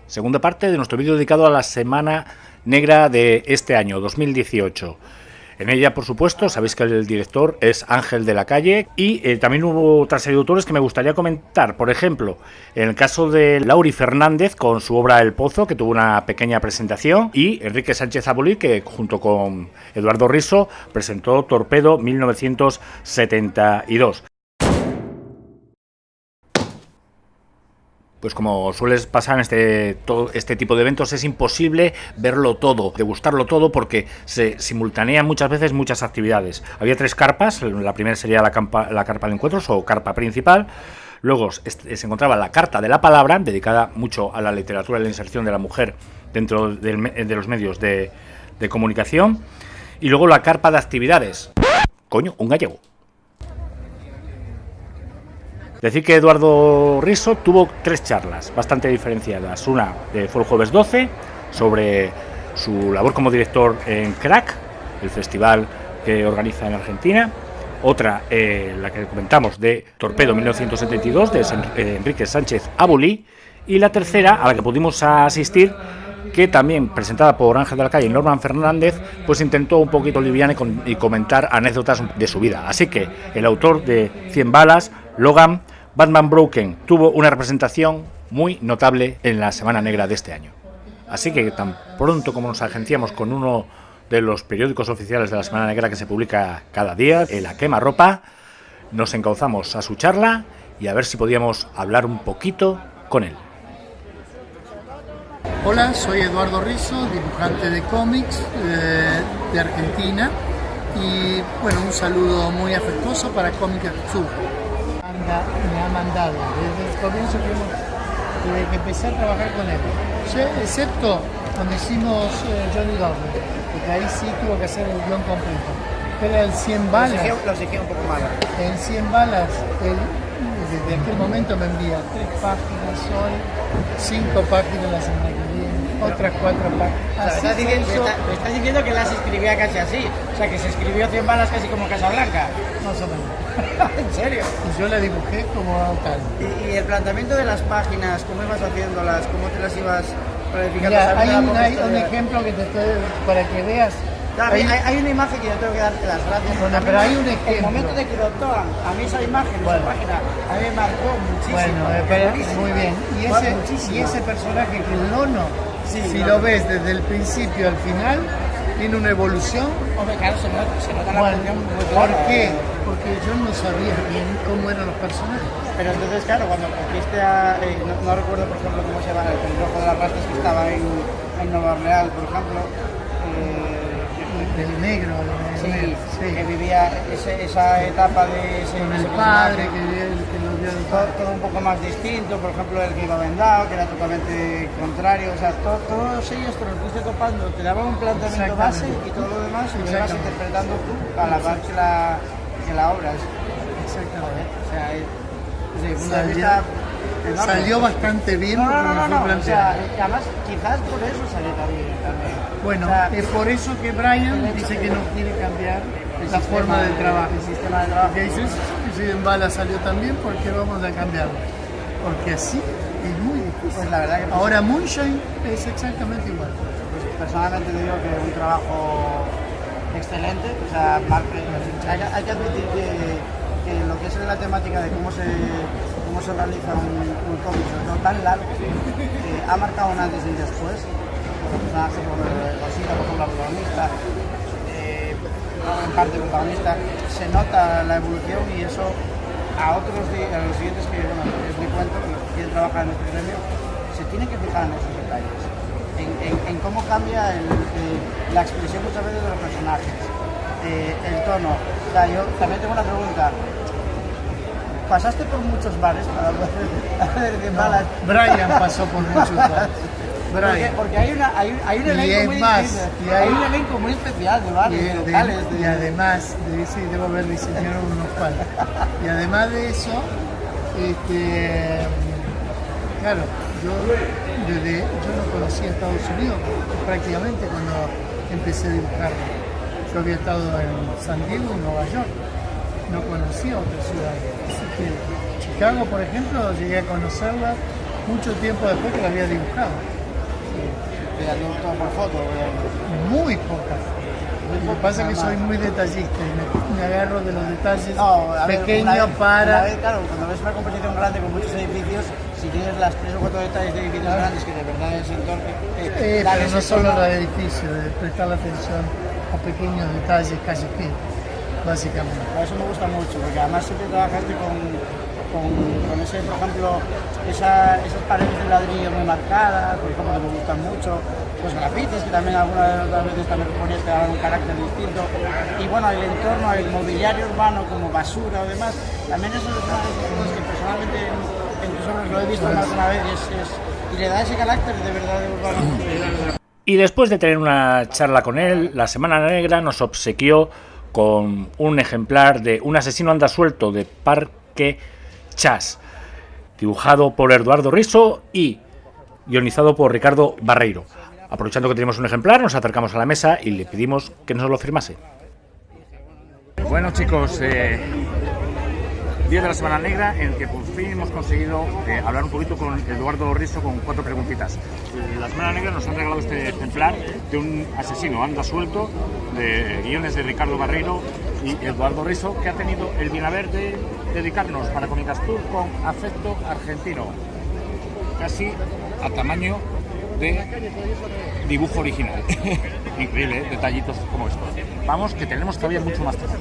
Segunda parte de nuestro vídeo dedicado a la Semana Negra de este año, 2018. En ella, por supuesto, sabéis que el director es Ángel de la Calle y también hubo otra serie de autores que me gustaría comentar. Por ejemplo, en el caso de Lauri Fernández con su obra El Pozo, que tuvo una pequeña presentación, y Enrique Sánchez Abulí, que junto con Eduardo Risso presentó Torpedo 1972. Pues como suele pasar en este tipo de eventos, es imposible verlo todo, degustarlo todo, porque se simultanean muchas veces muchas actividades. Había 3 carpas, la primera sería la carpa de encuentros o carpa principal. Luego se encontraba la carta de la palabra, dedicada mucho a la literatura y la inserción de la mujer dentro de los medios de comunicación. Y luego la carpa de actividades. Coño, un gallego. Decir que Eduardo Risso tuvo 3 charlas bastante diferenciadas. Una fue el jueves 12 sobre su labor como director en Crack, el festival que organiza en Argentina. Otra, la que comentamos, de Torpedo 1972 de Enrique Sánchez Abulí. Y la tercera, a la que pudimos asistir, que también presentada por Ángel de la Calle y Norman Fernández, pues intentó un poquito liviana y comentar anécdotas de su vida. Así que el autor de 100 balas, Logan, Batman Broken, tuvo una representación muy notable en la Semana Negra de este año. Así que tan pronto como nos agenciamos con uno de los periódicos oficiales de la Semana Negra que se publica cada día, el A Quemarropa, nos encauzamos a su charla y a ver si podíamos hablar un poquito con él. Hola, soy Eduardo Risso, dibujante de cómics de Argentina, y bueno, un saludo muy afectuoso para Cómic Azul. Me ha mandado desde el comienzo, desde que empecé a trabajar con él, excepto cuando hicimos Johnny Dormer, porque ahí sí tuvo que hacer el guión completo. Pero el 100 balas, lo exigí un poco más. en 100 balas, él desde aquel momento me envía 3 páginas hoy, 5 páginas la semana que viene, otras 4 páginas. O sea, me estás diciendo que las escribía casi así, o sea, que se escribió 100 balas casi como Casablanca. Más o menos. ¿En serio? Y yo la dibujé como tal. ¿Y el planteamiento de las páginas, cómo ibas haciéndolas, cómo te las ibas planificando? Mira, hay un ejemplo que te estoy, para que veas. Hay una imagen que yo tengo que darte las gracias. Bueno, pero hay un ejemplo. El momento de que lo toman, a mí esa imagen, esa página, a mí me marcó muchísimo. Bueno, muy bien. Y ese personaje que el Lono, sí, si lo ves desde el principio al final, tiene una evolución. Hombre, claro, se nota la evolución muy clara. ¿Por qué? Porque yo no sabía bien cómo eran los personajes. Pero entonces, claro, cuando cogiste no recuerdo, por ejemplo, cómo se llama, el pelirrojo de las rastas que estaba en Nueva Orleans, por ejemplo. El negro, sí, que vivía esa etapa de ese con el padre que lo dio todo un poco más distinto, por ejemplo el que iba vendado, que era totalmente contrario, o sea, todos ellos te los fuiste topando, te daban un planteamiento base y todo lo demás y lo ibas interpretando tú a la par que la obra. Exactamente. O sea, desde el punto de vista salió bastante bien. No, o sea, además quizás por eso salió también. Bueno, o sea, es por eso que Brian dice que no quiere cambiar la forma del trabajo. El sistema de trabajo. Que dices, si en bala salió también, ¿por qué vamos a cambiarlo? Porque así es muy difícil. Pues la verdad que ahora Moonshine es exactamente igual. Pues personalmente te digo que es un trabajo excelente. O sea, hay que admitir que lo que es la temática de cómo se realiza un cómic, sobre todo tan largo, ha marcado un antes y un después. Por personajes como Rosita, por ejemplo, la protagonista, en parte protagonista, se nota la evolución y eso a los siguientes que es mi cuento, que quieren trabajar en este gremio, se tienen que fijar en esos detalles, en cómo cambia la expresión muchas veces de los personajes, el tono. O sea, yo también tengo una pregunta. ¿Pasaste por muchos bares para ver de balas? Brian pasó por muchos bares. Porque hay un elenco muy distinto. Hay un elenco muy especial de bares, de locales. Y además, debo haber diseñado unos cuantos. Y además de eso, claro, yo no conocía Estados Unidos prácticamente cuando empecé a dibujar. Yo había estado en San Diego y Nueva York. No conocía otras ciudades. Así que Chicago, por ejemplo, llegué a conocerla mucho tiempo después que la había dibujado. Quedando todo por foto. Muy pocas. Lo que pasa es que soy muy detallista y me agarro de los detalles pequeños para... Claro, cuando ves una composición grande con muchos edificios, si tienes las 3 o 4 detalles de edificios grandes que de verdad es el torque... pero no solo los edificios, de prestar atención a pequeños detalles callejeros, básicamente. A eso me gusta mucho, porque además siempre trabajaste con ese, por ejemplo, esas paredes de ladrillo muy marcadas, por ejemplo, que me gustan mucho, los grafitis, que también algunas veces también ponías que daban un carácter distinto, y bueno, el entorno, el mobiliario urbano como basura o demás, también eso es una de las cosas que personalmente en tus obras lo he visto más de una vez, y le da ese carácter de verdad de urbano. Y después de tener una charla con él, la Semana Negra nos obsequió con un ejemplar de Un asesino anda suelto de Parque Chas, dibujado por Eduardo Risso y guionizado por Ricardo Barreiro. Aprovechando que tenemos un ejemplar, nos acercamos a la mesa y le pedimos que nos lo firmase. Bueno, chicos, día de la Semana Negra en el que por fin hemos conseguido hablar un poquito con Eduardo Risso con 4 preguntitas. La Semana Negra nos han regalado este ejemplar de Un asesino anda suelto, de guiones de Ricardo Barreiro y Eduardo Risso, que ha tenido el bien haber de dedicarnos para Comicastur con afecto argentino, casi a tamaño de dibujo original. Increíble, detallitos como estos. Vamos, que tenemos todavía mucho más que hacer.